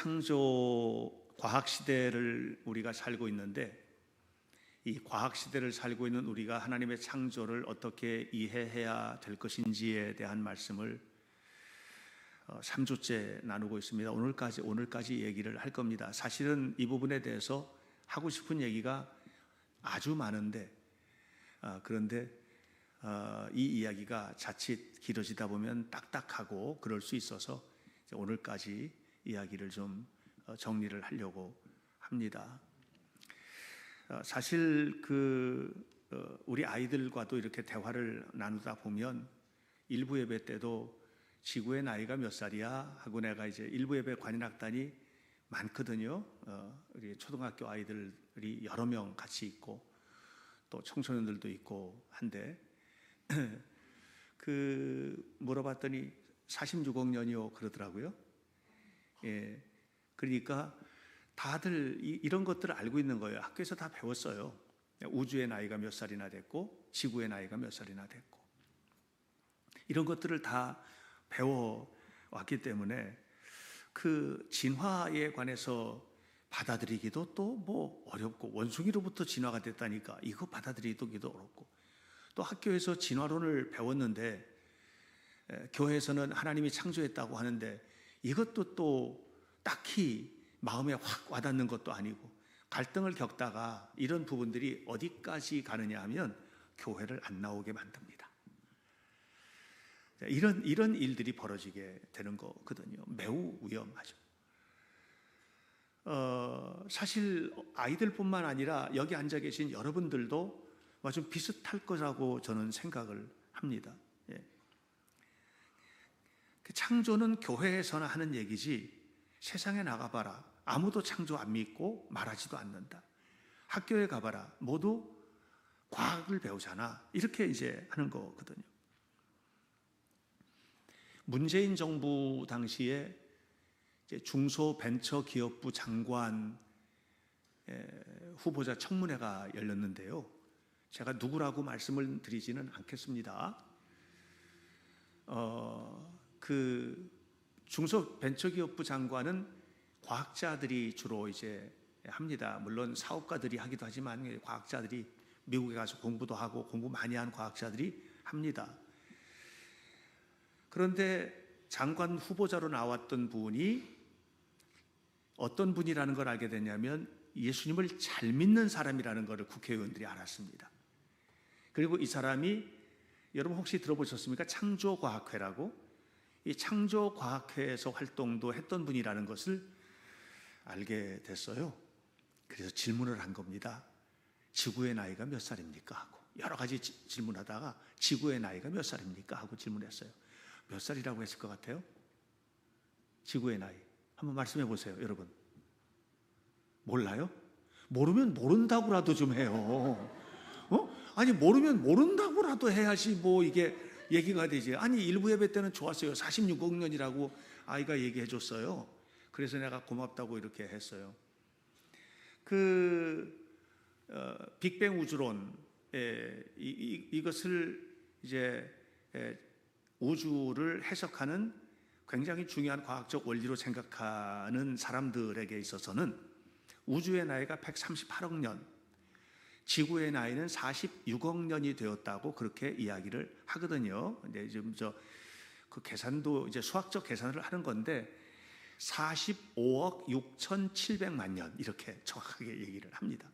창조 과학 시대를 우리가 살고 있는데, 이 과학 시대를 살고 있는 우리가 하나님의 창조를 어떻게 이해해야 될 것인지에 대한 말씀을 3주째 나누고 있습니다. 오늘까지 얘기를 할 겁니다. 사실은 이 부분에 대해서 하고 싶은 얘기가 아주 많은데, 그런데 이 이야기가 자칫 길어지다 보면 딱딱하고 그럴 수 있어서 오늘까지 이야기를 좀 정리를 하려고 합니다. 사실 우리 아이들과도 이렇게 대화를 나누다 보면 일부 예배 때도 지구의 나이가 몇 살이야 하고 내가 이제 일부 예배 관현악단이 많거든요. 우리 초등학교 아이들이 여러 명 같이 있고 또 청소년들도 있고 한데 물어봤더니 46억 년이요 그러더라고요. 예, 그러니까 다들 이런 것들을 알고 있는 거예요. 학교에서 다 배웠어요. 우주의 나이가 몇 살이나 됐고 지구의 나이가 몇 살이나 됐고 이런 것들을 다 배워왔기 때문에 그 진화에 관해서 받아들이기도 또 뭐 어렵고, 원숭이로부터 진화가 됐다니까 이거 받아들이기도 어렵고, 또 학교에서 진화론을 배웠는데 교회에서는 하나님이 창조했다고 하는데 이것도 또 딱히 마음에 확 와닿는 것도 아니고, 갈등을 겪다가 이런 부분들이 어디까지 가느냐 하면 교회를 안 나오게 만듭니다. 이런 일들이 벌어지게 되는 거거든요. 매우 위험하죠. 사실 아이들뿐만 아니라 여기 앉아 계신 여러분들도 좀 비슷할 거라고 저는 생각을 합니다. 예. 창조는 교회에서나 하는 얘기지 세상에 나가봐라 아무도 창조 안 믿고 말하지도 않는다. 학교에 가봐라 모두 과학을 배우잖아 이렇게 이제 하는 거거든요. 문재인 정부 당시에 중소벤처기업부 장관 후보자 청문회가 열렸는데요. 제가 누구라고 말씀을 드리지는 않겠습니다. 중소벤처기업부 장관은 과학자들이 주로 이제 합니다. 물론 사업가들이 하기도 하지만 과학자들이 미국에 가서 공부도 하고 공부 많이 한 과학자들이 합니다. 그런데 장관 후보자로 나왔던 분이 어떤 분이라는 걸 알게 됐냐면 예수님을 잘 믿는 사람이라는 것을 국회의원들이 알았습니다. 그리고 이 사람이, 여러분 혹시 들어보셨습니까? 창조과학회라고. 이 창조과학회에서 활동도 했던 분이라는 것을 알게 됐어요. 그래서 질문을 한 겁니다. 지구의 나이가 몇 살입니까? 하고 여러 가지 질문하다가 지구의 나이가 몇 살입니까? 하고 질문했어요. 몇 살이라고 했을 것 같아요? 지구의 나이 한번 말씀해 보세요. 여러분 몰라요? 모르면 모른다고라도 좀 해요. 아니 모르면 모른다고라도 해야지 뭐 이게 얘기가 되지. 아니 일부 예배 때는 좋았어요. 46억 년이라고 아이가 얘기해 줬어요. 그래서 내가 고맙다고 이렇게 했어요. 빅뱅 우주론, 이것을 이제 우주를 해석하는 굉장히 중요한 과학적 원리로 생각하는 사람들에게 있어서는 우주의 나이가 138억 년, 지구의 나이는 46억 년이 되었다고 그렇게 이야기를 하거든요. 근데 지금 그 계산도 이제 수학적 계산을 하는 건데 45억 6,700만 년 이렇게 정확하게 얘기를 합니다.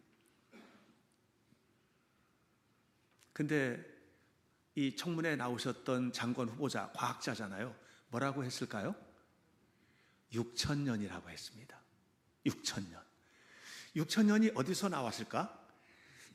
근데 이 청문회에 나오셨던 장관 후보자 과학자잖아요. 뭐라고 했을까요? 6,000년이라고 했습니다. 6,000년. 6,000년이 어디서 나왔을까?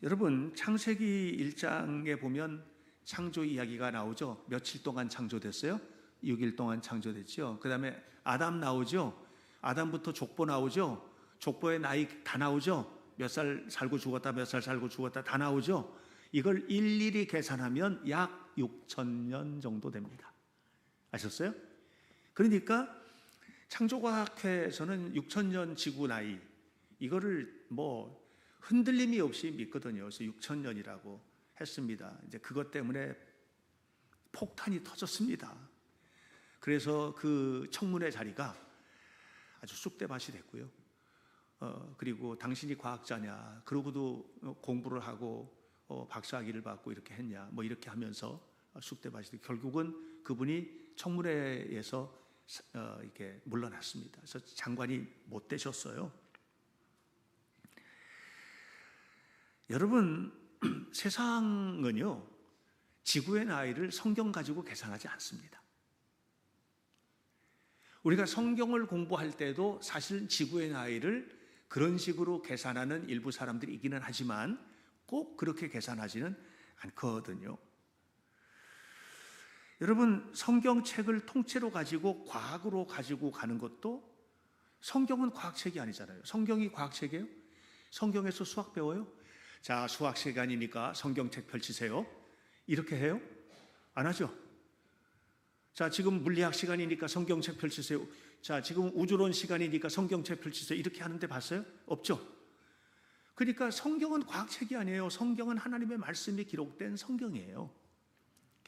여러분 창세기 1장에 보면 창조 이야기가 나오죠. 며칠 동안 창조됐어요? 6일 동안 창조됐죠. 그 다음에 아담 나오죠. 아담부터 족보 나오죠. 족보의 나이 다 나오죠. 몇 살 살고 죽었다, 몇 살 살고 죽었다 다 나오죠. 이걸 일일이 계산하면 약 6,000년 정도 됩니다. 아셨어요? 그러니까 창조과학회에서는 6,000년 지구 나이 이거를 뭐 흔들림이 없이 믿거든요. 그래서 6,000년이라고 했습니다. 이제 그것 때문에 폭탄이 터졌습니다. 그래서 그 청문회 자리가 아주 쑥대밭이 됐고요. 그리고 당신이 과학자냐, 그러고도 공부를 하고 박사학위를 받고 이렇게 했냐, 뭐 이렇게 하면서 쑥대밭이 되고 결국은 그분이 청문회에서 이렇게 물러났습니다. 그래서 장관이 못 되셨어요. 여러분, 세상은요, 지구의 나이를 성경 가지고 계산하지 않습니다. 우리가 성경을 공부할 때도 사실 지구의 나이를 그런 식으로 계산하는 일부 사람들이 있기는 하지만 꼭 그렇게 계산하지는 않거든요. 여러분, 성경책을 통째로 가지고 과학으로 가지고 가는 것도, 성경은 과학책이 아니잖아요. 성경이 과학책이에요? 성경에서 수학 배워요? 자, 수학 시간이니까 성경책 펼치세요. 이렇게 해요? 안 하죠? 자, 지금 물리학 시간이니까 성경책 펼치세요. 자, 지금 우주론 시간이니까 성경책 펼치세요. 이렇게 하는데 봤어요? 없죠? 그러니까 성경은 과학책이 아니에요. 성경은 하나님의 말씀이 기록된 성경이에요.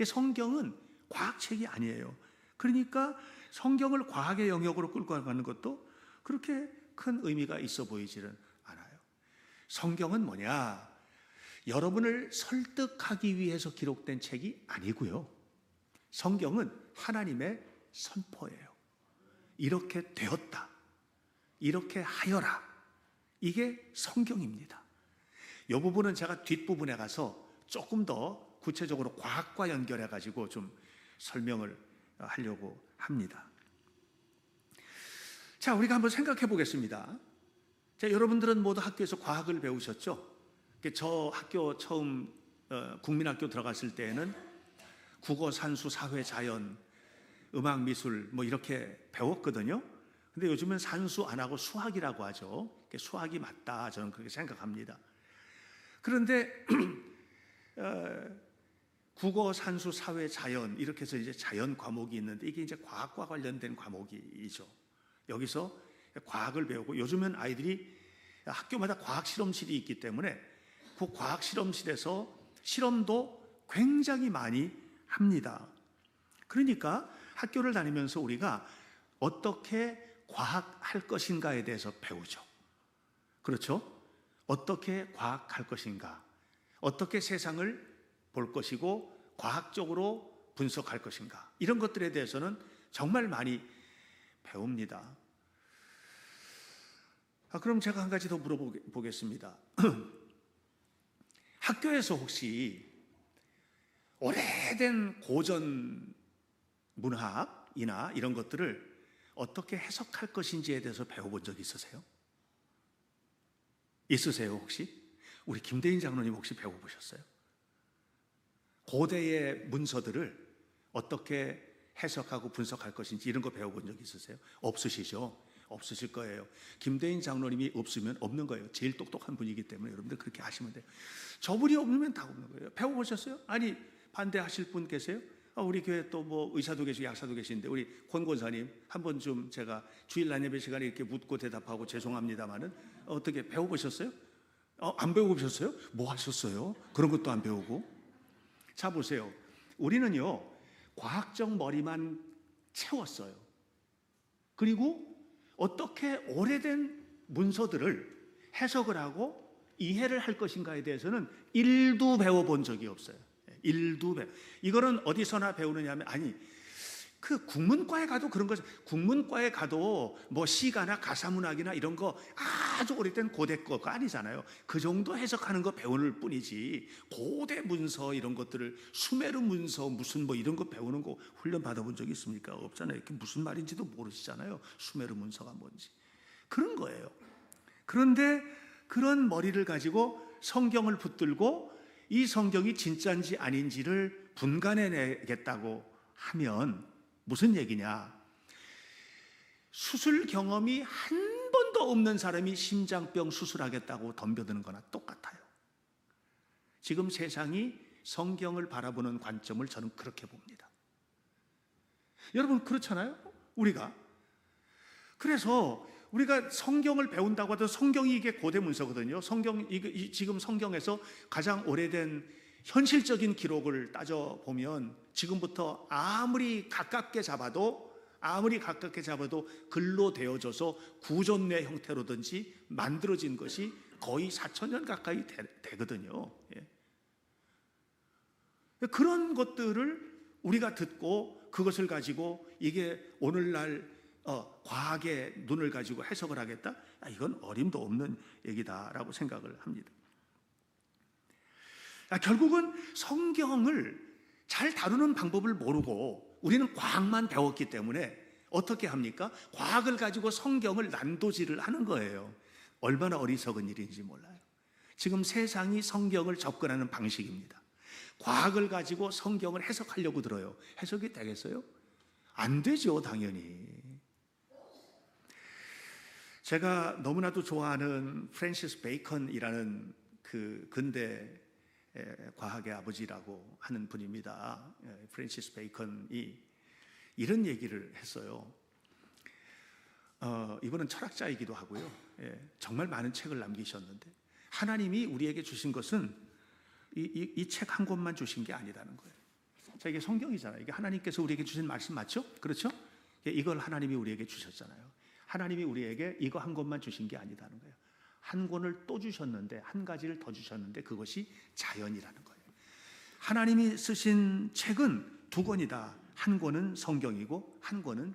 성경은 과학책이 아니에요. 그러니까 성경을 과학의 영역으로 끌고 가는 것도 그렇게 큰 의미가 있어 보이지는 않아요. 성경은 뭐냐? 여러분을 설득하기 위해서 기록된 책이 아니고요. 성경은 하나님의 선포예요. 이렇게 되었다, 이렇게 하여라, 이게 성경입니다. 이 부분은 제가 뒷부분에 가서 조금 더 구체적으로 과학과 연결해 가지고 좀 설명을 하려고 합니다. 자, 우리가 한번 생각해 보겠습니다. 자, 여러분들은 모두 학교에서 과학을 배우셨죠? 저 학교 처음 국민학교 들어갔을 때에는 국어, 산수, 사회, 자연, 음악, 미술 뭐 이렇게 배웠거든요. 근데 요즘은 산수 안 하고 수학이라고 하죠. 수학이 맞다, 저는 그렇게 생각합니다. 그런데 국어, 산수, 사회, 자연 이렇게 해서 이제 자연 과목이 있는데 이게 이제 과학과 관련된 과목이죠. 여기서 과학을 배우고, 요즘은 아이들이 학교마다 과학 실험실이 있기 때문에 그 과학 실험실에서 실험도 굉장히 많이 합니다. 그러니까 학교를 다니면서 우리가 어떻게 과학할 것인가에 대해서 배우죠. 그렇죠? 어떻게 과학할 것인가, 어떻게 세상을 볼 것이고 과학적으로 분석할 것인가, 이런 것들에 대해서는 정말 많이 배웁니다. 그럼 제가 한 가지 더 물어보겠습니다. 학교에서 혹시 오래된 고전 문학이나 이런 것들을 어떻게 해석할 것인지에 대해서 배워본 적 있으세요? 있으세요 혹시? 우리 김대인 장로님 혹시 배워보셨어요? 고대의 문서들을 어떻게 해석하고 분석할 것인지 이런 거 배워본 적 있으세요? 없으시죠? 없으실 거예요. 김대인 장로님이 없으면 없는 거예요. 제일 똑똑한 분이기 때문에 여러분들 그렇게 하시면 돼요. 저분이 없으면 다 없는 거예요. 배워보셨어요? 아니, 반대하실 분 계세요? 우리 교회 또 뭐 의사도 계시고 약사도 계신데 우리 권 권사님 한번 좀 제가 주일날 예배 시간에 이렇게 묻고 대답하고 죄송합니다만은 어떻게 배워보셨어요? 안 배워보셨어요? 뭐 하셨어요? 그런 것도 안 배우고. 자, 보세요. 우리는요, 과학적 머리만 채웠어요. 그리고 어떻게 오래된 문서들을 해석을 하고 이해를 할 것인가에 대해서는 1도 배워본 적이 없어요. 1도 이거는 어디서나 배우느냐 하면, 아니, 그 국문과에 가도 그런 거죠. 국문과에 가도 뭐 시가나 가사문학이나 이런 거 아주 오래된 고대 거가 아니잖아요. 그 정도 해석하는 거 배우는 뿐이지 고대 문서 이런 것들을, 수메르 문서 무슨 뭐 이런 거 배우는 거 훈련 받아본 적이 있습니까? 없잖아요. 이게 무슨 말인지도 모르시잖아요. 수메르 문서가 뭔지. 그런 거예요. 그런데 그런 머리를 가지고 성경을 붙들고 이 성경이 진짜인지 아닌지를 분간해내겠다고 하면 무슨 얘기냐? 수술 경험이 한 번도 없는 사람이 심장병 수술하겠다고 덤벼드는 거나 똑같아요. 지금 세상이 성경을 바라보는 관점을 저는 그렇게 봅니다. 여러분, 그렇잖아요? 우리가. 그래서 우리가 성경을 배운다고 해도 성경이 이게 고대 문서거든요. 지금 성경에서 가장 오래된 현실적인 기록을 따져보면 지금부터 아무리 가깝게 잡아도 아무리 가깝게 잡아도 글로 되어져서 구존내 형태로든지 만들어진 것이 거의 4,000년 가까이 되거든요. 예. 그런 것들을 우리가 듣고 그것을 가지고 이게 오늘날 과학의 눈을 가지고 해석을 하겠다? 이건 어림도 없는 얘기다라고 생각을 합니다. 결국은 성경을 잘 다루는 방법을 모르고 우리는 과학만 배웠기 때문에 어떻게 합니까? 과학을 가지고 성경을 난도질을 하는 거예요. 얼마나 어리석은 일인지 몰라요. 지금 세상이 성경을 접근하는 방식입니다. 과학을 가지고 성경을 해석하려고 들어요. 해석이 되겠어요? 안 되죠, 당연히. 제가 너무나도 좋아하는 프랜시스 베이컨이라는 그 근대 과학의 아버지라고 하는 분입니다. 프랜시스 베이컨이 이런 얘기를 했어요. 이분은 철학자이기도 하고요. 정말 많은 책을 남기셨는데 하나님이 우리에게 주신 것은 이 책 한 권만 주신 게 아니라는 거예요. 자, 이게 성경이잖아요. 이게 하나님께서 우리에게 주신 말씀 맞죠? 그렇죠? 이걸 하나님이 우리에게 주셨잖아요. 하나님이 우리에게 이거 한 권만 주신 게 아니라는 거예요. 한 권을 또 주셨는데, 한 가지를 더 주셨는데 그것이 자연이라는 거예요. 하나님이 쓰신 책은 두 권이다. 한 권은 성경이고 한 권은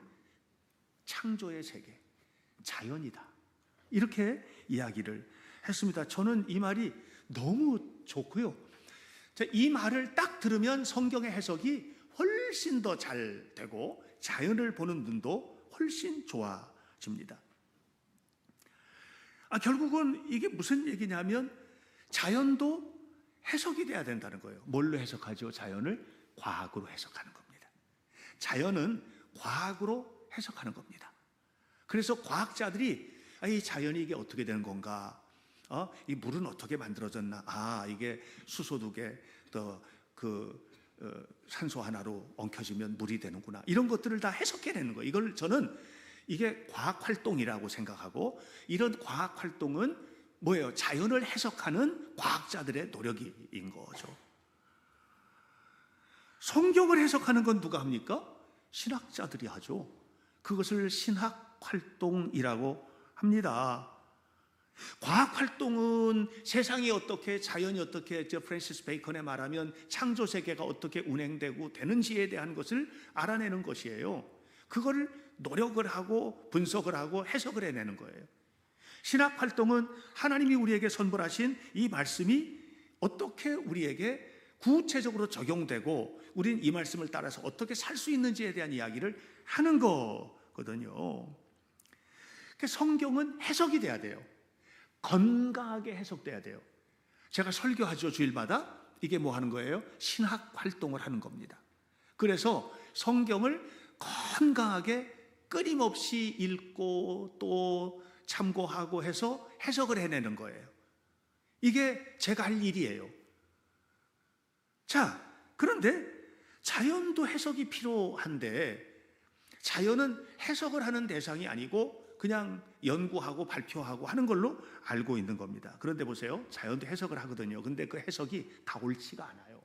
창조의 세계, 자연이다. 이렇게 이야기를 했습니다. 저는 이 말이 너무 좋고요. 이 말을 딱 들으면 성경의 해석이 훨씬 더 잘 되고 자연을 보는 눈도 훨씬 좋아집니다. 결국은 이게 무슨 얘기냐면 자연도 해석이 돼야 된다는 거예요. 뭘로 해석하죠? 자연을 과학으로 해석하는 겁니다. 자연은 과학으로 해석하는 겁니다. 그래서 과학자들이 이 자연이 이게 어떻게 되는 건가? 이 물은 어떻게 만들어졌나? 이게 수소 2개 더 산소 하나로 엉켜지면 물이 되는구나. 이런 것들을 다 해석해내는 거예요. 이걸 저는 이게 과학 활동이라고 생각하고, 이런 과학 활동은 뭐예요? 자연을 해석하는 과학자들의 노력인 거죠. 성경을 해석하는 건 누가 합니까? 신학자들이 하죠. 그것을 신학 활동이라고 합니다. 과학 활동은 세상이 어떻게, 자연이 어떻게, 프랜시스 베이컨에 말하면 창조 세계가 어떻게 운행되고 되는지에 대한 것을 알아내는 것이에요. 그거를 노력을 하고 분석을 하고 해석을 해내는 거예요. 신학 활동은 하나님이 우리에게 선물하신 이 말씀이 어떻게 우리에게 구체적으로 적용되고 우리는 이 말씀을 따라서 어떻게 살 수 있는지에 대한 이야기를 하는 거거든요. 성경은 해석이 돼야 돼요. 건강하게 해석돼야 돼요. 제가 설교하죠, 주일마다. 이게 뭐 하는 거예요? 신학 활동을 하는 겁니다. 그래서 성경을 건강하게 끊임없이 읽고 또 참고하고 해서 해석을 해내는 거예요. 이게 제가 할 일이에요. 자, 그런데 자연도 해석이 필요한데 자연은 해석을 하는 대상이 아니고 그냥 연구하고 발표하고 하는 걸로 알고 있는 겁니다. 그런데 보세요. 자연도 해석을 하거든요. 근데 그 해석이 다 옳지가 않아요.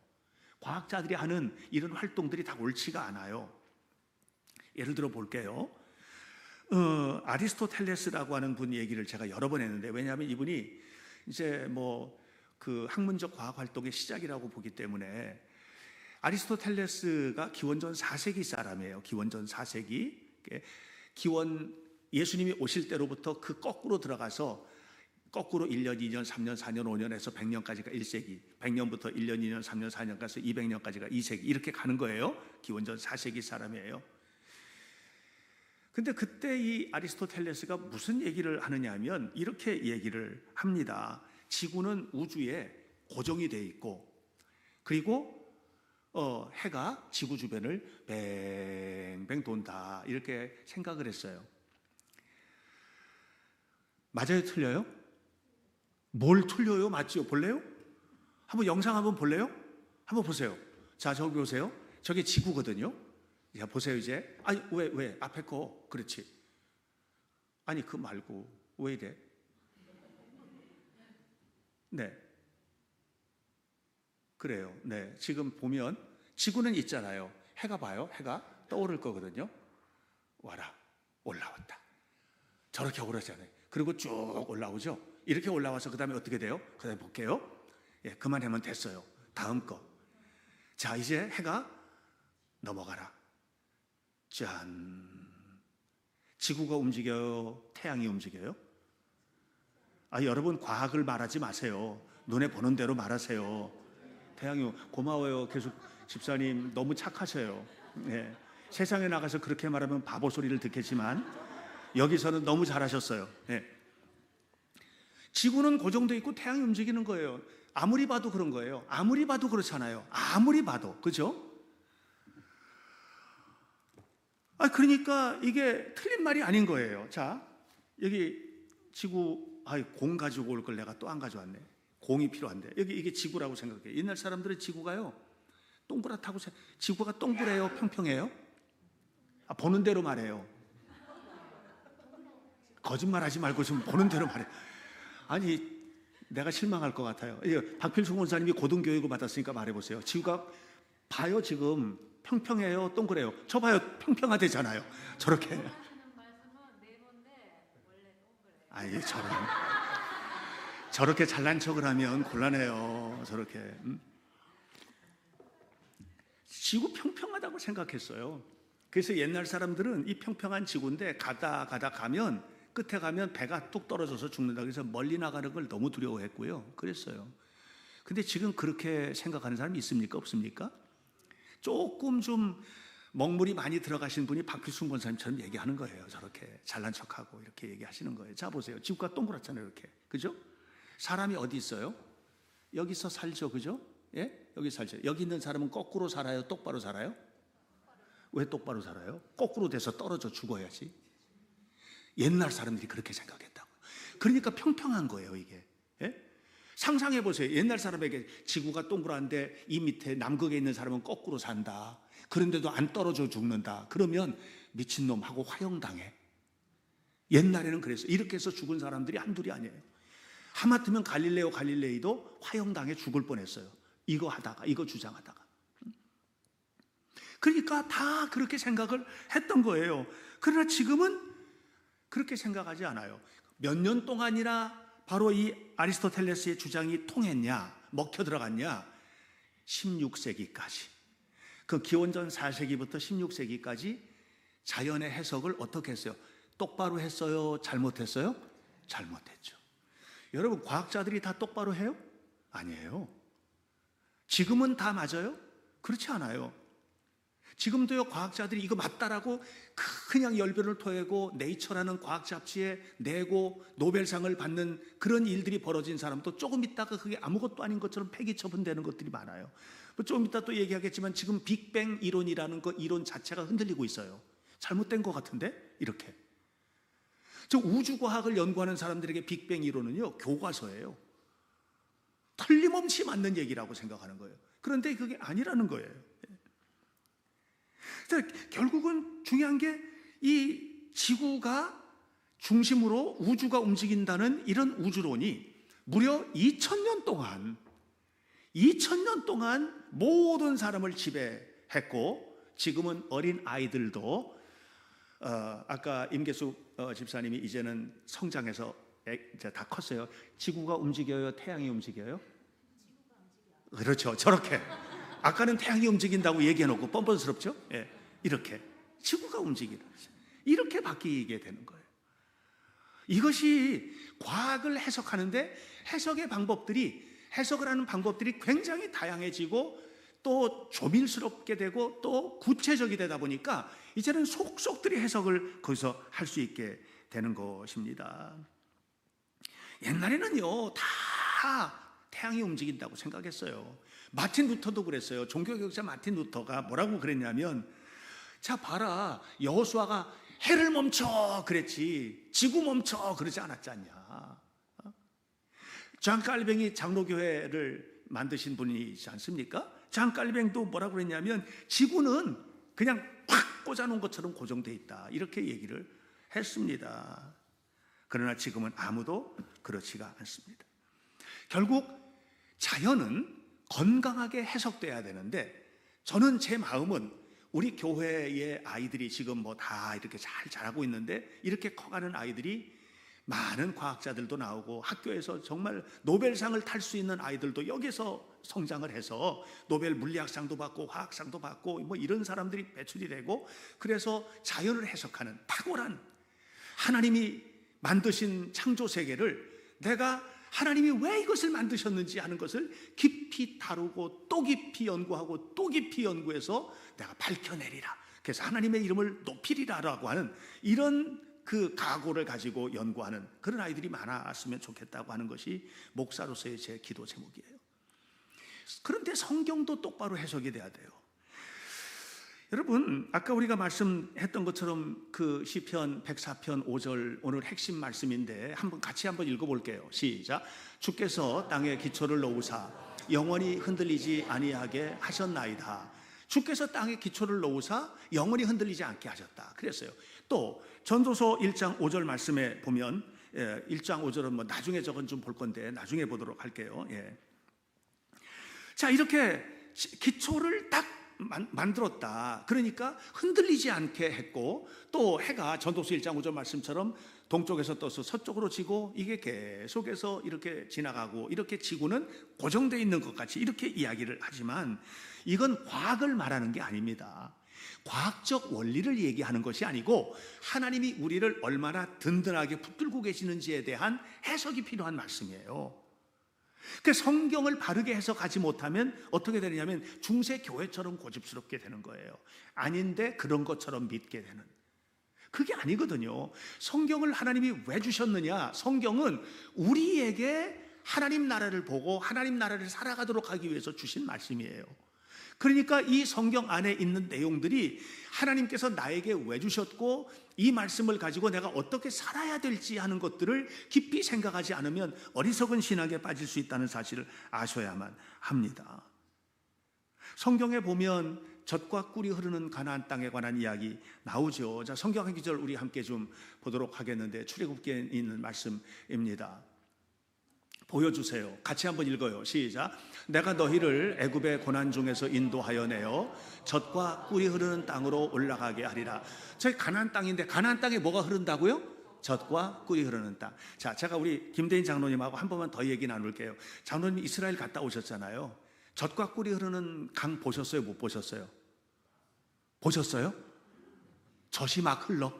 과학자들이 하는 이런 활동들이 다 옳지가 않아요. 예를 들어 볼게요. 아리스토텔레스라고 하는 분 얘기를 제가 여러 번 했는데, 왜냐하면 이분이 이제 그 학문적 과학 활동의 시작이라고 보기 때문에, 아리스토텔레스가 기원전 4세기 사람이에요. 기원전 4세기. 예수님이 오실 때로부터 그 거꾸로 들어가서 거꾸로 1년, 2년, 3년, 4년, 5년에서 100년까지가 1세기, 100년부터 1년, 2년, 3년, 4년 가서 200년까지가 2세기, 이렇게 가는 거예요. 기원전 4세기 사람이에요. 근데 그때 이 아리스토텔레스가 무슨 얘기를 하느냐 하면 이렇게 얘기를 합니다. 지구는 우주에 고정이 돼 있고, 그리고 해가 지구 주변을 뱅뱅 돈다, 이렇게 생각을 했어요. 맞아요? 틀려요? 뭘 틀려요? 맞지요? 볼래요? 한번 영상 한번 볼래요? 한번 보세요. 자, 저기 보세요. 저게 지구거든요. 자, 보세요 이제. 아니, 왜? 앞에 거. 그렇지. 아니, 그 말고 왜 이래? 네. 그래요. 네. 지금 보면 지구는 있잖아요. 해가 봐요. 해가 떠오를 거거든요. 와라, 올라왔다. 저렇게 오르잖아요. 그리고 쭉 올라오죠. 이렇게 올라와서 그 다음에 어떻게 돼요? 그 다음에 볼게요. 예, 그만하면 됐어요. 다음 거. 자, 이제 해가 넘어가라. 짠. 지구가 움직여요? 태양이 움직여요? 여러분 과학을 말하지 마세요. 눈에 보는 대로 말하세요. 태양이 고마워요. 계속 집사님 너무 착하셔요. 예. 세상에 나가서 그렇게 말하면 바보 소리를 듣겠지만 여기서는 너무 잘하셨어요. 예. 지구는 고정돼 있고 태양이 움직이는 거예요. 아무리 봐도 그런 거예요. 아무리 봐도 그렇잖아요. 아무리 봐도. 그죠? 그러니까 이게 틀린 말이 아닌 거예요. 자, 여기 지구, 공 가지고 올 걸 내가 또 안 가져왔네. 공이 필요한데. 여기 이게 지구라고 생각해요. 옛날 사람들은 지구가요, 동그랗다고 지구가 동그래요? 평평해요? 보는 대로 말해요. 거짓말하지 말고 좀 보는 대로 말해. 아니, 내가 실망할 것 같아요. 박필수 권사님이 고등교육을 받았으니까 말해보세요. 지구가 봐요, 지금 평평해요, 동그래요? 저 봐요, 평평하대잖아요. 저렇게. 아니, 저렇게 잘난 척을 하면 곤란해요. 저렇게. 지구 평평하다고 생각했어요. 그래서 옛날 사람들은 이 평평한 지구인데 가면 끝에 가면 배가 뚝 떨어져서 죽는다. 그래서 멀리 나가는 걸 너무 두려워했고요. 그랬어요. 근데 지금 그렇게 생각하는 사람이 있습니까? 없습니까? 조금 좀 먹물이 많이 들어가신 분이 박필순 권사님처럼 얘기하는 거예요. 저렇게 잘난 척하고 이렇게 얘기하시는 거예요. 자, 보세요. 지구가 동그랗잖아요. 이렇게. 그죠? 사람이 어디 있어요? 여기서 살죠. 그죠? 예? 여기 살죠. 여기 있는 사람은 거꾸로 살아요? 똑바로 살아요? 왜 똑바로 살아요? 거꾸로 돼서 떨어져 죽어야지. 옛날 사람들이 그렇게 생각했다고. 그러니까 평평한 거예요, 이게. 예? 상상해 보세요. 옛날 사람에게 지구가 동그란데 이 밑에 남극에 있는 사람은 거꾸로 산다. 그런데도 안 떨어져 죽는다. 그러면 미친놈하고 화형당해. 옛날에는 그랬어요. 이렇게 해서 죽은 사람들이 한둘이 아니에요. 하마터면 갈릴레이도 화형당해 죽을 뻔했어요. 이거 주장하다가. 그러니까 다 그렇게 생각을 했던 거예요. 그러나 지금은 그렇게 생각하지 않아요. 몇 년 동안이나 바로 이 아리스토텔레스의 주장이 통했냐, 먹혀 들어갔냐? 16세기까지. 그 기원전 4세기부터 16세기까지 자연의 해석을 어떻게 했어요? 똑바로 했어요? 잘못했어요? 잘못했죠. 여러분, 과학자들이 다 똑바로 해요? 아니에요. 지금은 다 맞아요? 그렇지 않아요. 지금도요, 과학자들이 이거 맞다라고 그냥 열변을 토하고 네이처라는 과학 잡지에 내고 노벨상을 받는 그런 일들이 벌어진 사람도 조금 있다가 그게 아무것도 아닌 것처럼 폐기 처분되는 것들이 많아요. 좀 이따 또 얘기하겠지만 지금 빅뱅 이론이라는 그 이론 자체가 흔들리고 있어요. 잘못된 것 같은데? 이렇게. 저 우주과학을 연구하는 사람들에게 빅뱅 이론은요, 교과서예요. 틀림없이 맞는 얘기라고 생각하는 거예요. 그런데 그게 아니라는 거예요. 결국은 중요한 게 이 지구가 중심으로 우주가 움직인다는 이런 우주론이 무려 2000년 동안 모든 사람을 지배했고, 지금은 어린 아이들도 아까 임계숙 집사님이 이제는 성장해서 이제 다 컸어요. 지구가 움직여요? 태양이 움직여요? 그렇죠. 저렇게. 아까는 태양이 움직인다고 얘기해놓고 뻔뻔스럽죠? 예, 이렇게 지구가 움직이는, 이렇게 바뀌게 되는 거예요. 이것이 과학을 해석하는데 해석을 하는 방법들이 굉장히 다양해지고 또 조밀스럽게 되고 또 구체적이 되다 보니까 이제는 속속들이 해석을 거기서 할 수 있게 되는 것입니다. 옛날에는요, 다 태양이 움직인다고 생각했어요. 마틴 루터도 그랬어요. 종교개혁자 마틴 루터가 뭐라고 그랬냐면, 자 봐라, 여호수아가 해를 멈춰 그랬지 지구 멈춰 그러지 않았지 않냐. 잔 깔뱅이 장로교회를 만드신 분이지 않습니까? 잔 깔뱅도 뭐라고 그랬냐면, 지구는 그냥 팍 꽂아놓은 것처럼 고정돼 있다, 이렇게 얘기를 했습니다. 그러나 지금은 아무도 그렇지가 않습니다. 결국 자연은 건강하게 해석돼야 되는데, 저는 제 마음은 우리 교회의 아이들이 지금 뭐 다 이렇게 잘 자라고 있는데, 이렇게 커가는 아이들이 많은 과학자들도 나오고 학교에서 정말 노벨상을 탈 수 있는 아이들도 여기서 성장을 해서 노벨 물리학상도 받고 화학상도 받고 뭐 이런 사람들이 배출이 되고, 그래서 자연을 해석하는 탁월한, 하나님이 만드신 창조 세계를 내가 하나님이 왜 이것을 만드셨는지 하는 것을 깊이 다루고 또 깊이 연구하고 또 깊이 연구해서 내가 밝혀내리라, 그래서 하나님의 이름을 높이리라라고 하는 이런 그 각오를 가지고 연구하는 그런 아이들이 많았으면 좋겠다고 하는 것이 목사로서의 제 기도 제목이에요. 그런데 성경도 똑바로 해석이 돼야 돼요. 여러분, 아까 우리가 말씀했던 것처럼 그 시편 104편 5절 오늘 핵심 말씀인데 같이 한번 읽어볼게요. 시작. 주께서 땅에 기초를 놓으사 영원히 흔들리지 아니하게 하셨나이다. 주께서 땅에 기초를 놓으사 영원히 흔들리지 않게 하셨다 그랬어요. 또 전도서 1장 5절 말씀에 보면 1장 5절은 뭐 나중에 저건 좀 볼 건데 나중에 보도록 할게요. 자, 이렇게 기초를 딱 만들었다. 그러니까 흔들리지 않게 했고, 또 해가 전도서 1장 5절 말씀처럼 동쪽에서 떠서 서쪽으로 지고 이게 계속해서 이렇게 지나가고, 이렇게 지구는 고정되어 있는 것 같이 이렇게 이야기를 하지만 이건 과학을 말하는 게 아닙니다. 과학적 원리를 얘기하는 것이 아니고 하나님이 우리를 얼마나 든든하게 붙들고 계시는지에 대한 해석이 필요한 말씀이에요. 그 성경을 바르게 해석하지 못하면 어떻게 되느냐면 중세 교회처럼 고집스럽게 되는 거예요. 아닌데 그런 것처럼 믿게 되는, 그게 아니거든요. 성경을 하나님이 왜 주셨느냐? 성경은 우리에게 하나님 나라를 보고 하나님 나라를 살아가도록 하기 위해서 주신 말씀이에요. 그러니까 이 성경 안에 있는 내용들이 하나님께서 나에게 왜 주셨고 이 말씀을 가지고 내가 어떻게 살아야 될지 하는 것들을 깊이 생각하지 않으면 어리석은 신학에 빠질 수 있다는 사실을 아셔야만 합니다. 성경에 보면 젖과 꿀이 흐르는 가나안 땅에 관한 이야기 나오죠. 자, 성경 한 구절 우리 함께 좀 보도록 하겠는데 출애굽기에 있는 말씀입니다. 보여주세요. 같이 한번 읽어요. 시작. 내가 너희를 애굽의 고난 중에서 인도하여 내어 젖과 꿀이 흐르는 땅으로 올라가게 하리라. 저희 가나안 땅인데 가나안 땅에 뭐가 흐른다고요? 젖과 꿀이 흐르는 땅. 자, 제가 우리 김대인 장로님하고 한 번만 더 얘기 나눌게요. 장로님 이스라엘 갔다 오셨잖아요. 젖과 꿀이 흐르는 강 보셨어요? 못 보셨어요? 보셨어요? 젖이 막 흘러?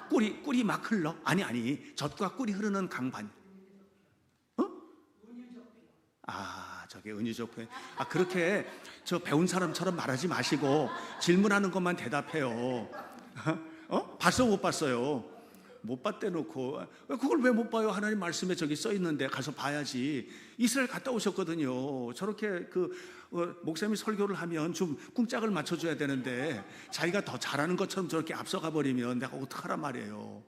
꿀이 막 흘러? 아니 젖과 꿀이 흐르는 강반. 저게 은유적 표현. 그렇게 저 배운 사람처럼 말하지 마시고 질문하는 것만 대답해요. 봤어 못 봤어요? 못 봤대 놓고 그걸 왜 못 봐요? 하나님 말씀에 저기 써 있는데 가서 봐야지. 이스라엘 갔다 오셨거든요. 저렇게 목사님이 설교를 하면 좀 꿍짝을 맞춰줘야 되는데 자기가 더 잘하는 것처럼 저렇게 앞서가 버리면 내가 어떡하란 말이에요.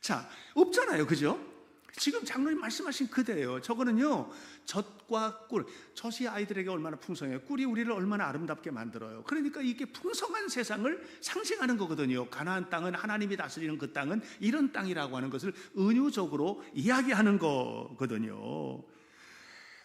자, 없잖아요, 그죠? 지금 장로님 말씀하신 그대예요. 저거는요, 젖과 꿀. 젖이 아이들에게 얼마나 풍성해요. 꿀이 우리를 얼마나 아름답게 만들어요. 그러니까 이게 풍성한 세상을 상징하는 거거든요. 가나안 땅은 하나님이 다스리는 그 땅은 이런 땅이라고 하는 것을 은유적으로 이야기하는 거거든요.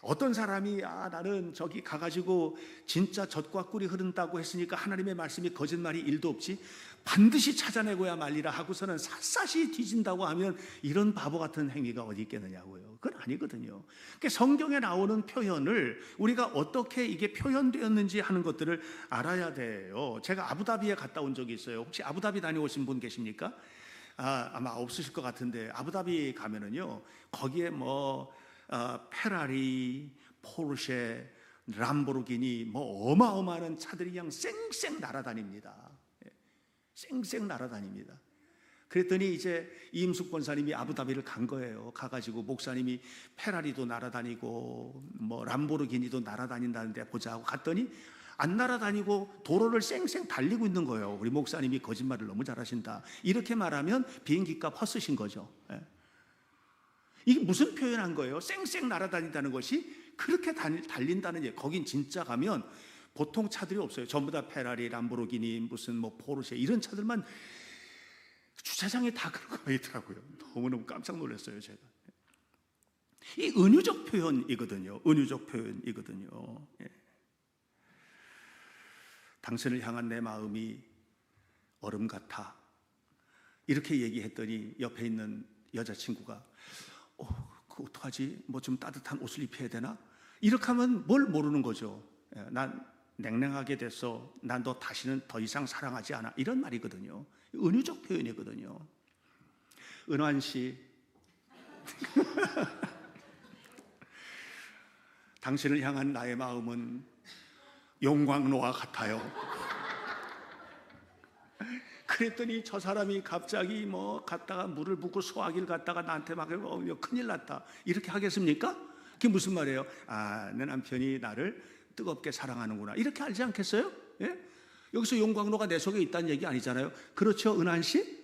어떤 사람이 나는 저기 가가지고 진짜 젖과 꿀이 흐른다고 했으니까 하나님의 말씀이 거짓말이 1도 없지, 반드시 찾아내고야 말리라 하고서는 샅샅이 뒤진다고 하면 이런 바보 같은 행위가 어디 있겠느냐고요. 그건 아니거든요. 그러니까 성경에 나오는 표현을 우리가 어떻게 이게 표현되었는지 하는 것들을 알아야 돼요. 제가 아부다비에 갔다 온 적이 있어요. 혹시 아부다비 다녀오신 분 계십니까? 아마 없으실 것 같은데, 아부다비 가면은요, 거기에 페라리, 포르쉐, 람보르기니 어마어마한 차들이 그냥 쌩쌩 날아다닙니다. 쌩쌩 날아다닙니다. 그랬더니 이제 이임숙 권사님이 아부다비를 간 거예요. 가가지고 목사님이 페라리도 날아다니고 람보르기니도 날아다닌다는데 보자 하고 갔더니 안 날아다니고 도로를 쌩쌩 달리고 있는 거예요. 우리 목사님이 거짓말을 너무 잘하신다, 이렇게 말하면 비행기값 헛쓰신 거죠. 이게 무슨 표현한 거예요? 쌩쌩 날아다닌다는 것이 그렇게 달린다는 얘기. 거긴 진짜 가면 보통 차들이 없어요. 전부 다 페라리, 람보르기니, 무슨 포르쉐 이런 차들만 주차장에 다 그런 거 있더라고요. 너무너무 깜짝 놀랐어요, 제가. 이 은유적 표현이거든요. 은유적 표현이거든요. 당신을 향한 내 마음이 얼음 같아. 이렇게 얘기했더니 옆에 있는 여자친구가 그 어떡하지? 뭐 좀 따뜻한 옷을 입혀야 되나? 이렇게 하면 뭘 모르는 거죠. 난 냉랭하게 됐어. 난 너 다시는 더 이상 사랑하지 않아. 이런 말이거든요. 은유적 표현이거든요. 은환 씨, 당신을 향한 나의 마음은 용광로와 같아요. 그랬더니 저 사람이 갑자기 뭐 갔다가 물을 붓고 소화기를 갖다가 나한테 막 큰일 났다 이렇게 하겠습니까? 그게 무슨 말이에요? 내 남편이 나를 뜨겁게 사랑하는구나 이렇게 알지 않겠어요? 예? 여기서 용광로가 내 속에 있다는 얘기 아니잖아요. 그렇죠, 은한 씨?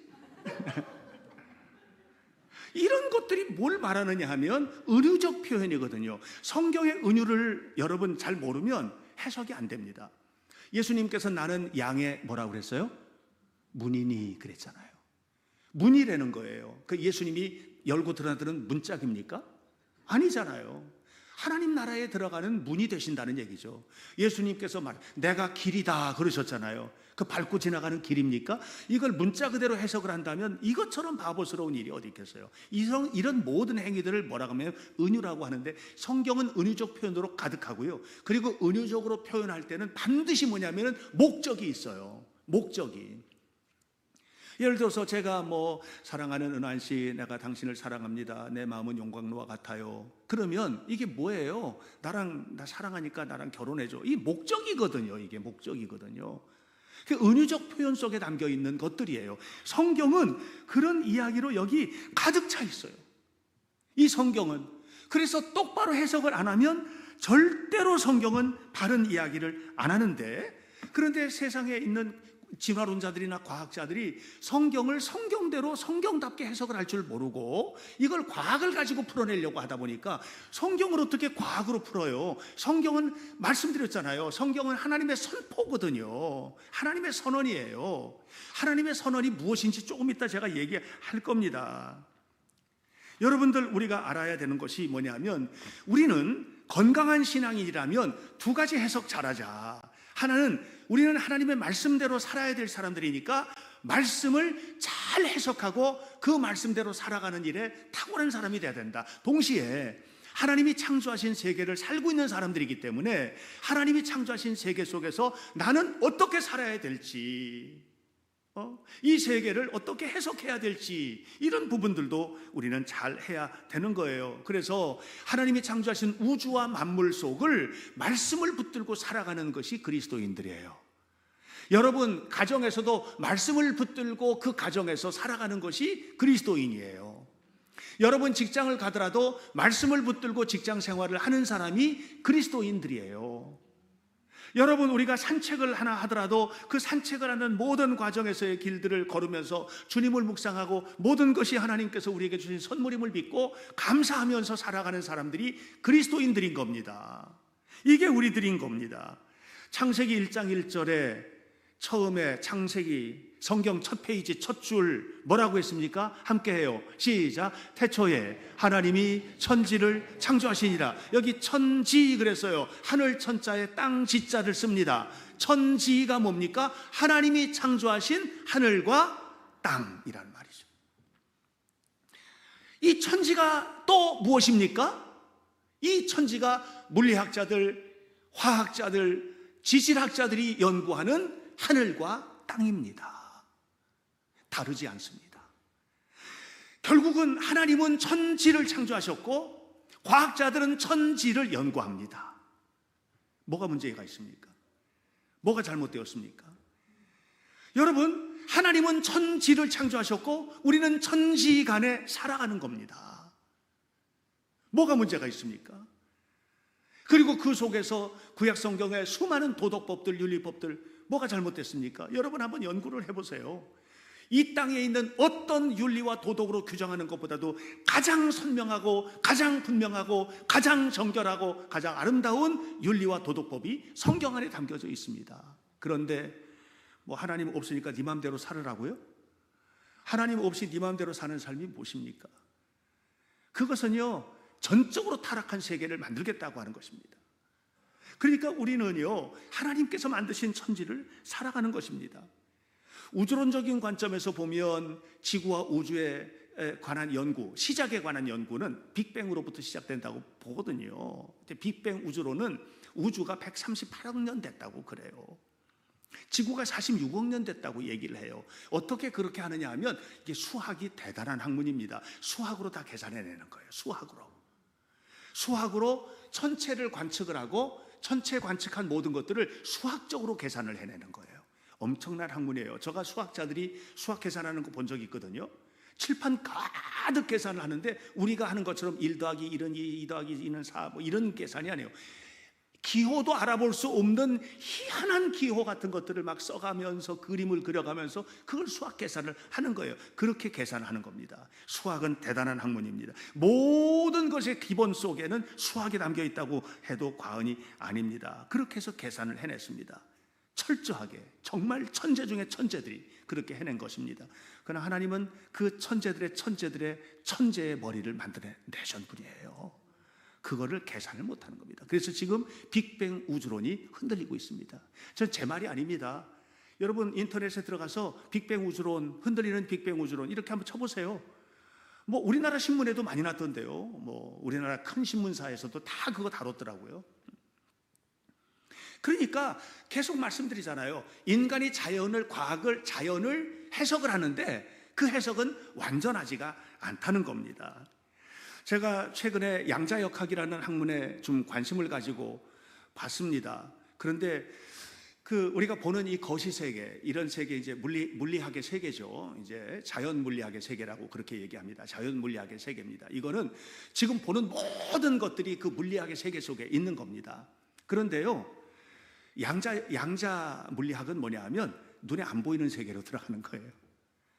이런 것들이 뭘 말하느냐 하면 은유적 표현이거든요. 성경의 은유를 여러분 잘 모르면 해석이 안 됩니다. 예수님께서 나는 양의 뭐라고 그랬어요? 문이니 그랬잖아요. 문이라는 거예요. 그 예수님이 열고 드러나드는 문짝입니까? 아니잖아요. 하나님 나라에 들어가는 문이 되신다는 얘기죠. 예수님께서 내가 길이다 그러셨잖아요. 그 밟고 지나가는 길입니까? 이걸 문자 그대로 해석을 한다면 이것처럼 바보스러운 일이 어디 있겠어요. 이런 모든 행위들을 뭐라고 하면 은유라고 하는데 성경은 은유적 표현으로 가득하고요. 그리고 은유적으로 표현할 때는 반드시 뭐냐면 목적이 있어요. 목적이. 예를 들어서 제가 뭐 사랑하는 은한 씨, 내가 당신을 사랑합니다. 내 마음은 용광로와 같아요. 그러면 이게 뭐예요? 나 사랑하니까 나랑 결혼해줘. 이 목적이거든요. 이게 목적이거든요. 그 은유적 표현 속에 담겨 있는 것들이에요. 성경은 그런 이야기로 여기 가득 차 있어요. 이 성경은. 그래서 똑바로 해석을 안 하면 절대로 성경은 바른 이야기를 안 하는데, 그런데 세상에 있는 진화론자들이나 과학자들이 성경을 성경대로 성경답게 해석을 할 줄 모르고 이걸 과학을 가지고 풀어내려고 하다 보니까 성경을 어떻게 과학으로 풀어요? 성경은 말씀드렸잖아요. 성경은 하나님의 선포거든요. 하나님의 선언이에요. 하나님의 선언이 무엇인지 조금 이따 제가 얘기할 겁니다. 여러분들, 우리가 알아야 되는 것이 뭐냐면, 우리는 건강한 신앙인이라면 두 가지 해석 잘하자. 하나는 우리는 하나님의 말씀대로 살아야 될 사람들이니까 말씀을 잘 해석하고 그 말씀대로 살아가는 일에 탁월한 사람이 돼야 된다. 동시에 하나님이 창조하신 세계를 살고 있는 사람들이기 때문에 하나님이 창조하신 세계 속에서 나는 어떻게 살아야 될지, 이 세계를 어떻게 해석해야 될지, 이런 부분들도 우리는 잘 해야 되는 거예요. 그래서 하나님이 창조하신 우주와 만물 속을 말씀을 붙들고 살아가는 것이 그리스도인들이에요. 여러분 가정에서도 말씀을 붙들고 그 가정에서 살아가는 것이 그리스도인이에요. 여러분 직장을 가더라도 말씀을 붙들고 직장 생활을 하는 사람이 그리스도인들이에요. 여러분, 우리가 산책을 하나 하더라도 그 산책을 하는 모든 과정에서의 길들을 걸으면서 주님을 묵상하고 모든 것이 하나님께서 우리에게 주신 선물임을 믿고 감사하면서 살아가는 사람들이 그리스도인들인 겁니다. 이게 우리들인 겁니다. 창세기 1장 1절에 처음에 창세기 성경 첫 페이지 첫 줄 뭐라고 했습니까? 함께 해요. 시작. 태초에 하나님이 천지를 창조하시니라. 여기 천지 그랬어요. 하늘 천자에 땅 지자를 씁니다. 천지가 뭡니까? 하나님이 창조하신 하늘과 땅이라는 말이죠. 이 천지가 또 무엇입니까? 이 천지가 물리학자들, 화학자들, 지질학자들이 연구하는 하늘과 땅입니다. 다르지 않습니다. 결국은 하나님은 천지를 창조하셨고 과학자들은 천지를 연구합니다. 뭐가 문제가 있습니까? 뭐가 잘못되었습니까? 여러분, 하나님은 천지를 창조하셨고 우리는 천지간에 살아가는 겁니다. 뭐가 문제가 있습니까? 그리고 그 속에서 구약 성경의 수많은 도덕법들, 윤리법들, 뭐가 잘못됐습니까? 여러분 한번 연구를 해보세요. 이 땅에 있는 어떤 윤리와 도덕으로 규정하는 것보다도 가장 선명하고 가장 분명하고 가장 정결하고 가장 아름다운 윤리와 도덕법이 성경 안에 담겨져 있습니다. 그런데 뭐 하나님 없으니까 네 마음대로 살으라고요? 하나님 없이 네 마음대로 사는 삶이 무엇입니까? 그것은요, 전적으로 타락한 세계를 만들겠다고 하는 것입니다. 그러니까 우리는요, 하나님께서 만드신 천지를 살아가는 것입니다. 우주론적인 관점에서 보면 지구와 우주에 관한 연구, 시작에 관한 연구는 빅뱅으로부터 시작된다고 보거든요. 빅뱅 우주론은 우주가 138억 년 됐다고 그래요. 지구가 46억 년 됐다고 얘기를 해요. 어떻게 그렇게 하느냐 하면 이게 수학이 대단한 학문입니다. 수학으로 다 계산해내는 거예요. 수학으로 천체를 관측을 하고 천체 관측한 모든 것들을 수학적으로 계산을 해내는 거예요. 엄청난 학문이에요. 제가 수학자들이 수학 계산하는 거 본 적이 있거든요. 칠판 가득 계산을 하는데 우리가 하는 것처럼 1 더하기 1은 2, 2 더하기 2는 4 뭐 이런 계산이 아니에요. 기호도 알아볼 수 없는 희한한 기호 같은 것들을 막 써가면서 그림을 그려가면서 그걸 수학 계산을 하는 거예요. 그렇게 계산하는 겁니다. 수학은 대단한 학문입니다. 모든 것의 기본 속에는 수학이 담겨 있다고 해도 과언이 아닙니다. 그렇게 해서 계산을 해냈습니다. 철저하게, 정말 천재 중에 천재들이 그렇게 해낸 것입니다. 그러나 하나님은 그 천재들의 천재의 머리를 만들어내신 분이에요. 그거를 계산을 못하는 겁니다. 그래서 지금 빅뱅 우주론이 흔들리고 있습니다. 전 제 말이 아닙니다. 여러분 인터넷에 들어가서 빅뱅 우주론, 흔들리는 빅뱅 우주론 이렇게 한번 쳐보세요. 뭐 우리나라 신문에도 많이 났던데요. 뭐 우리나라 큰 신문사에서도 다 그거 다뤘더라고요. 그러니까 계속 말씀드리잖아요. 인간이 자연을 해석을 하는데 그 해석은 완전하지가 않다는 겁니다. 제가 최근에 양자역학이라는 학문에 좀 관심을 가지고 봤습니다. 그런데 우리가 보는 이 거시 세계, 이런 세계 이제 물리학의 세계죠. 이제 자연 물리학의 세계라고 그렇게 얘기합니다. 자연 물리학의 세계입니다. 이거는 지금 보는 모든 것들이 그 물리학의 세계 속에 있는 겁니다. 그런데요, 양자 물리학은 뭐냐 하면 눈에 안 보이는 세계로 들어가는 거예요.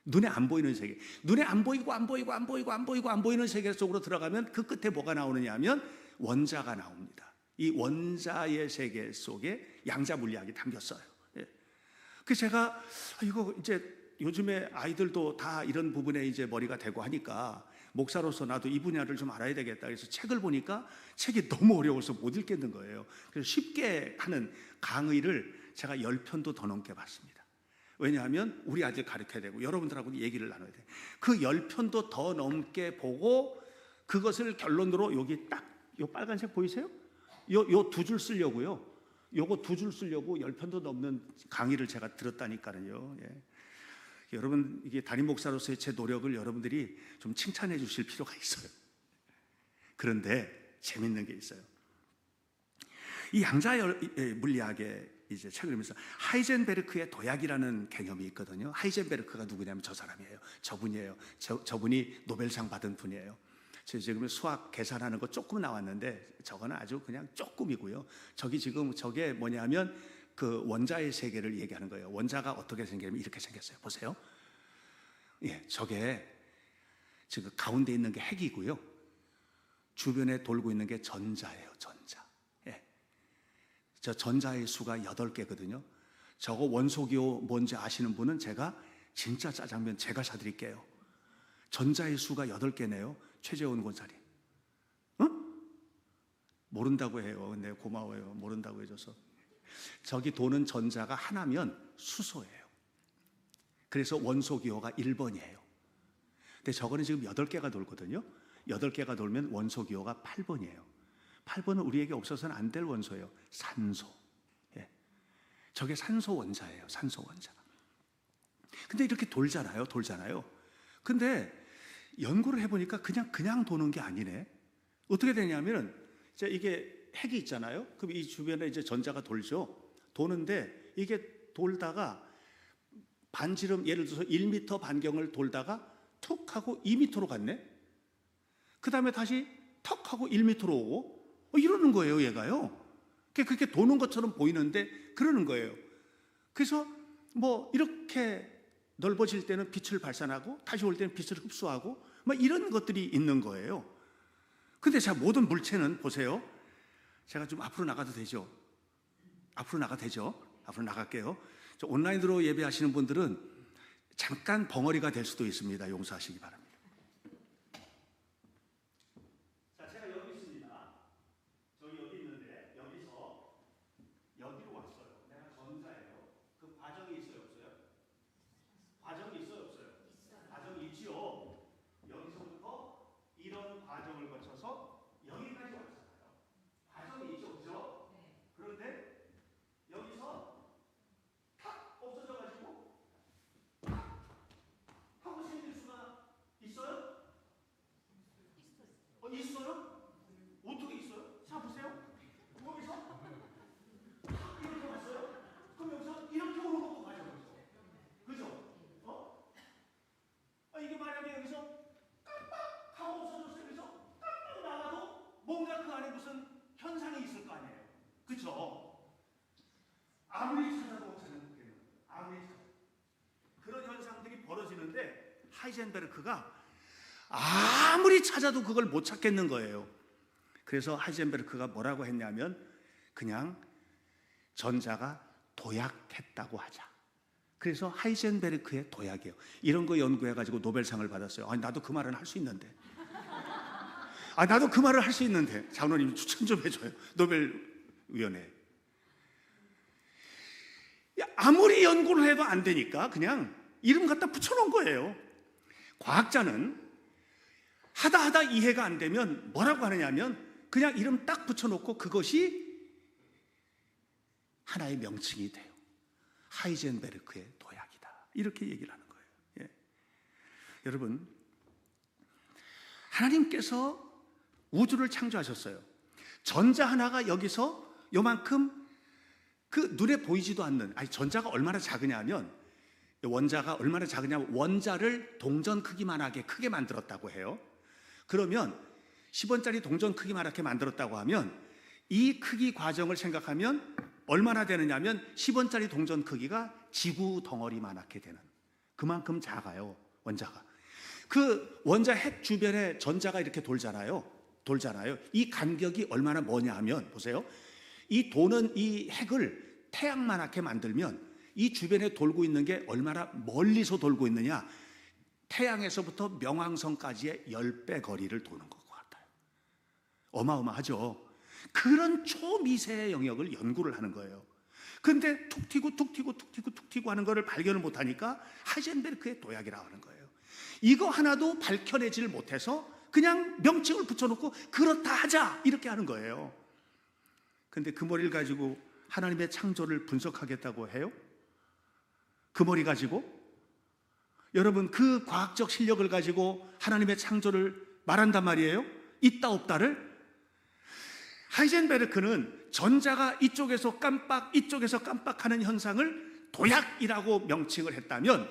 눈에 안 보이는 세계. 눈에 안 보이는 세계 속으로 들어가면 그 끝에 뭐가 나오느냐 하면 원자가 나옵니다. 이 원자의 세계 속에 양자 물리학이 담겼어요. 예. 그래서 제가 이거 이제 요즘에 아이들도 다 이런 부분에 이제 머리가 되고 하니까 목사로서 나도 이 분야를 좀 알아야 되겠다. 그래서 책을 보니까 책이 너무 어려워서 못 읽겠는 거예요. 그래서 쉽게 하는 강의를 제가 10편도 더 넘게 봤습니다. 왜냐하면 우리 아들 가르쳐야 되고 여러분들하고 얘기를 나눠야 돼요. 그 10편도 더 넘게 보고 그것을 결론으로 여기 딱 요 빨간색 보이세요? 요 두 줄 쓰려고요. 요거 두 줄 쓰려고 10편도 넘는 강의를 제가 들었다니까요. 예. 여러분 이게 담임 목사로서의 제 노력을 여러분들이 좀 칭찬해 주실 필요가 있어요. 그런데 재밌는 게 있어요. 이 양자 물리학의 이제 책을 읽으면서 하이젠베르크의 도약이라는 개념이 있거든요. 하이젠베르크가 누구냐면 저 사람이에요. 저분이에요. 저분이 노벨상 받은 분이에요. 지금 수학 계산하는 거 조금 나왔는데 저거는 아주 그냥 조금이고요. 저게 뭐냐면 그 원자의 세계를 얘기하는 거예요. 원자가 어떻게 생기냐면 이렇게 생겼어요. 보세요. 예, 저게 지금 가운데 있는 게 핵이고요. 주변에 돌고 있는 게 전자예요. 전자. 예. 저 전자의 수가 8개거든요. 저거 원소기호 뭔지 아시는 분은 제가 진짜 짜장면 제가 사드릴게요. 전자의 수가 8개네요. 최재원 권사님. 응? 모른다고 해요. 근데 고마워요. 모른다고 해줘서. 저기 도는 전자가 하나면 수소예요. 그래서 원소기호가 1번이에요. 근데 저거는 지금 8개가 돌거든요. 8개가 돌면 원소기호가 8번이에요. 8번은 우리에게 없어서는 안 될 원소예요. 산소. 예. 저게 산소 원자예요. 산소 원자. 근데 이렇게 돌잖아요. 근데 연구를 해보니까 그냥 도는 게 아니네. 어떻게 되냐면은 이게 핵이 있잖아요. 그럼 이 주변에 이제 전자가 돌죠. 도는데 이게 돌다가 반지름 예를 들어서 1m 반경을 돌다가 툭 하고 2m로 갔네. 그 다음에 다시 턱 하고 1m로 오고 이러는 거예요. 얘가요. 그렇게 도는 것처럼 보이는데 그러는 거예요. 그래서 뭐 이렇게 넓어질 때는 빛을 발산하고 다시 올 때는 빛을 흡수하고 막 이런 것들이 있는 거예요. 근데 자, 모든 물체는 보세요. 제가 좀 앞으로 나가도 되죠? 앞으로 나갈게요. 온라인으로 예배하시는 분들은 잠깐 벙어리가 될 수도 있습니다. 용서하시기 바랍니다. 자, 제가 여기 있습니다. 여기 있는데 여기서 무슨 현상이 있을 거 아니에요. 그렇죠? 아무리 찾아도 못 찾는 거예요. 아무리 찾아도. 그런 현상들이 벌어지는데 하이젠베르크가 아무리 찾아도 그걸 못 찾겠는 거예요. 그래서 하이젠베르크가 뭐라고 했냐면 그냥 전자가 도약했다고 하자. 그래서 하이젠베르크의 도약이에요. 이런 거 연구해가지고 노벨상을 받았어요. 아니 나도 그 말은 할 수 있는데. 나도 그 말을 할 수 있는데. 장로님 추천 좀 해줘요. 노벨위원회. 아무리 연구를 해도 안 되니까 그냥 이름 갖다 붙여놓은 거예요. 과학자는 하다 이해가 안 되면 뭐라고 하느냐면 그냥 이름 딱 붙여놓고 그것이 하나의 명칭이 돼요. 하이젠베르크의 도약이다. 이렇게 얘기를 하는 거예요. 예. 여러분, 하나님께서 우주를 창조하셨어요. 전자 하나가 여기서 요만큼 그 눈에 보이지도 않는, 전자가 얼마나 작으냐 하면, 원자가 얼마나 작으냐면 원자를 동전 크기만하게 크게 만들었다고 해요. 그러면 10원짜리 동전 크기만하게 만들었다고 하면 이 크기 과정을 생각하면 얼마나 되느냐면 10원짜리 동전 크기가 지구 덩어리만하게 되는, 그만큼 작아요. 원자가. 그 원자 핵 주변에 전자가 이렇게 돌잖아요. 이 간격이 얼마나 뭐냐 하면 보세요. 이 도는 이 핵을 태양만하게 만들면 이 주변에 돌고 있는 게 얼마나 멀리서 돌고 있느냐, 태양에서부터 명왕성까지의 10배 거리를 도는 것 같아요. 어마어마하죠. 그런 초미세의 영역을 연구를 하는 거예요. 근데 툭 튀고 하는 거를 발견을 못하니까 하이젠베르크의 도약이라고 하는 거예요. 이거 하나도 밝혀내지를 못해서 그냥 명칭을 붙여놓고 그렇다 하자 이렇게 하는 거예요. 근데 그 머리를 가지고 하나님의 창조를 분석하겠다고 해요? 그 머리 가지고? 여러분, 그 과학적 실력을 가지고 하나님의 창조를 말한단 말이에요? 있다 없다를? 하이젠베르크는 전자가 이쪽에서 깜빡 이쪽에서 깜빡하는 현상을 도약이라고 명칭을 했다면,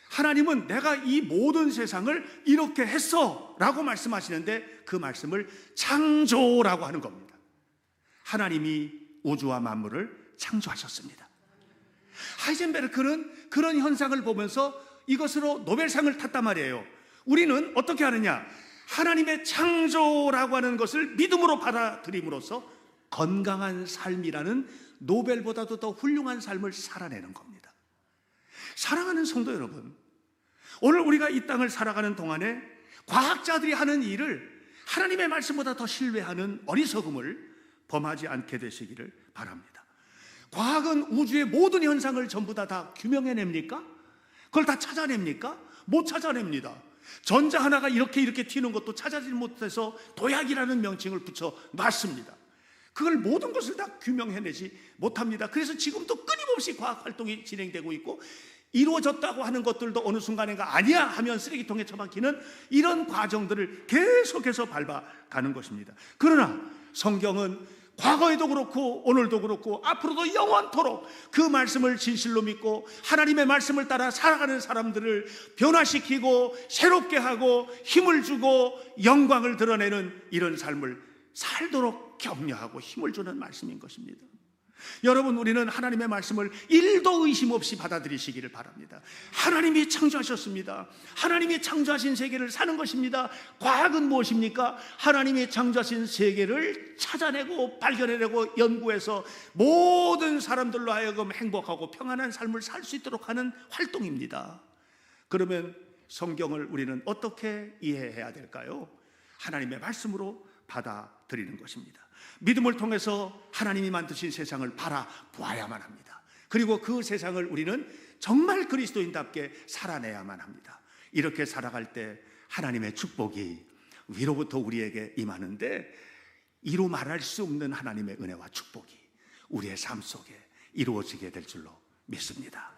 하나님은 내가 이 모든 세상을 이렇게 했어 라고 말씀하시는데 그 말씀을 창조라고 하는 겁니다. 하나님이 우주와 만물을 창조하셨습니다. 하이젠베르크는 그런 현상을 보면서 이것으로 노벨상을 탔단 말이에요. 우리는 어떻게 하느냐? 하나님의 창조라고 하는 것을 믿음으로 받아들임으로써 건강한 삶이라는 노벨보다도 더 훌륭한 삶을 살아내는 겁니다. 사랑하는 성도 여러분, 오늘 우리가 이 땅을 살아가는 동안에 과학자들이 하는 일을 하나님의 말씀보다 더 신뢰하는 어리석음을 범하지 않게 되시기를 바랍니다. 과학은 우주의 모든 현상을 전부 다 규명해냅니까? 그걸 다 찾아냅니까? 못 찾아냅니다. 전자 하나가 이렇게 튀는 것도 찾아내지 못해서 도약이라는 명칭을 붙여 놨습니다. 그걸 모든 것을 다 규명해내지 못합니다. 그래서 지금도 끊임없이 과학 활동이 진행되고 있고, 이루어졌다고 하는 것들도 어느 순간인가 아니야 하면 쓰레기통에 처박히는 이런 과정들을 계속해서 밟아가는 것입니다. 그러나 성경은 과거에도 그렇고 오늘도 그렇고 앞으로도 영원토록 그 말씀을 진실로 믿고 하나님의 말씀을 따라 살아가는 사람들을 변화시키고 새롭게 하고 힘을 주고 영광을 드러내는 이런 삶을 살도록 격려하고 힘을 주는 말씀인 것입니다. 여러분, 우리는 하나님의 말씀을 1도 의심 없이 받아들이시기를 바랍니다. 하나님이 창조하셨습니다. 하나님이 창조하신 세계를 사는 것입니다. 과학은 무엇입니까? 하나님이 창조하신 세계를 찾아내고 발견해내고 연구해서 모든 사람들로 하여금 행복하고 평안한 삶을 살 수 있도록 하는 활동입니다. 그러면 성경을 우리는 어떻게 이해해야 될까요? 하나님의 말씀으로 받아들이는 것입니다. 믿음을 통해서 하나님이 만드신 세상을 바라보아야만 합니다. 그리고 그 세상을 우리는 정말 그리스도인답게 살아내야만 합니다. 이렇게 살아갈 때 하나님의 축복이 위로부터 우리에게 임하는데, 이루 말할 수 없는 하나님의 은혜와 축복이 우리의 삶 속에 이루어지게 될 줄로 믿습니다.